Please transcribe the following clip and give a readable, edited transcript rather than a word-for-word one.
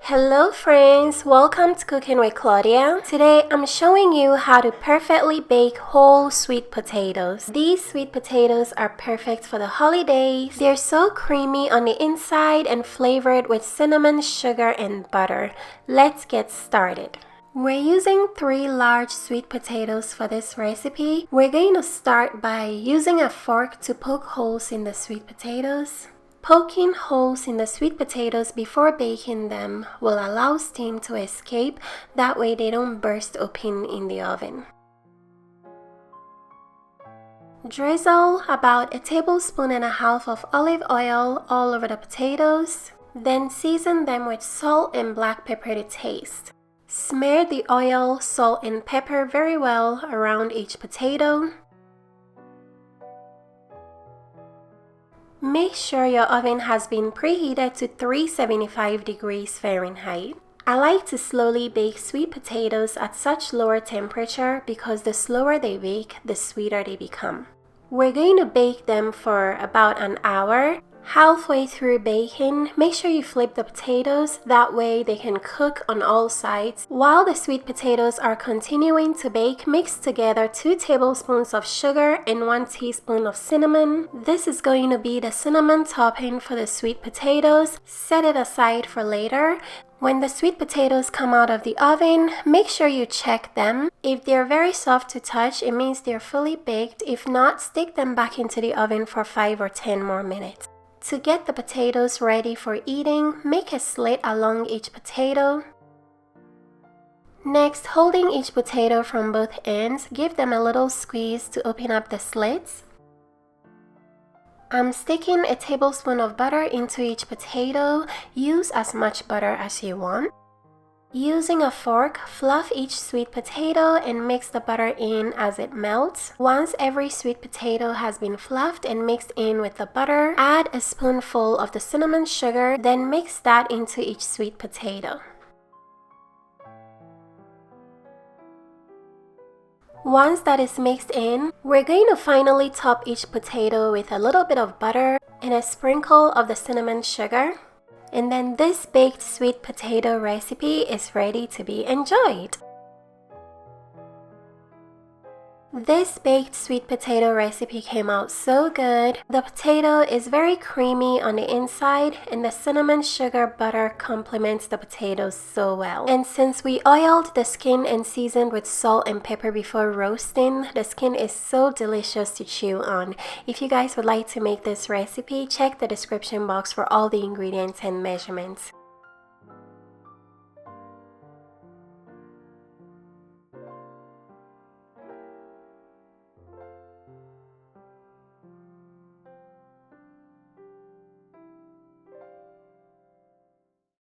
Hello friends, welcome to Cooking with Claudia. Today I'm showing you how to perfectly bake whole sweet potatoes. These sweet potatoes are perfect for the holidays. They're so creamy on the inside and flavored with cinnamon, sugar, and butter. Let's get started. We're using 3 large sweet potatoes for this recipe. We're going to start by using a fork to poke holes in the sweet potatoes. Poking holes in the sweet potatoes before baking them will allow steam to escape, that way they don't burst open in the oven. Drizzle about 1.5 tablespoons of olive oil all over the potatoes, then season them with salt and black pepper to taste. Smear the oil, salt, and pepper very well around each potato. Make sure your oven has been preheated to 375 degrees Fahrenheit. I like to slowly bake sweet potatoes at such lower temperature because the slower they bake, the sweeter they become. We're going to bake them for about an hour. Halfway through baking, make sure you flip the potatoes, that way they can cook on all sides. While the sweet potatoes are continuing to bake, mix together 2 tablespoons of sugar and 1 teaspoon of cinnamon. This is going to be the cinnamon topping for the sweet potatoes. Set it aside for later. When the sweet potatoes come out of the oven, make sure you check them. If they're very soft to touch, it means they're fully baked. If not, stick them back into the oven for 5 or 10 more minutes. To get the potatoes ready for eating, make a slit along each potato. Next, holding each potato from both ends, give them a little squeeze to open up the slits. I'm sticking 1 tablespoon of butter into each potato. Use as much butter as you want. Using a fork, fluff each sweet potato and mix the butter in as it melts. Once every sweet potato has been fluffed and mixed in with the butter, add a spoonful of the cinnamon sugar, then mix that into each sweet potato. Once that is mixed in, we're going to finally top each potato with a little bit of butter and a sprinkle of the cinnamon sugar. And then this baked sweet potato recipe is ready to be enjoyed. This baked sweet potato recipe came out so good. The potato is very creamy on the inside and the cinnamon sugar butter complements the potatoes so well. And since we oiled the skin and seasoned with salt and pepper before roasting, the skin is so delicious to chew on. If you guys would like to make this recipe, check the description box for all the ingredients and measurements.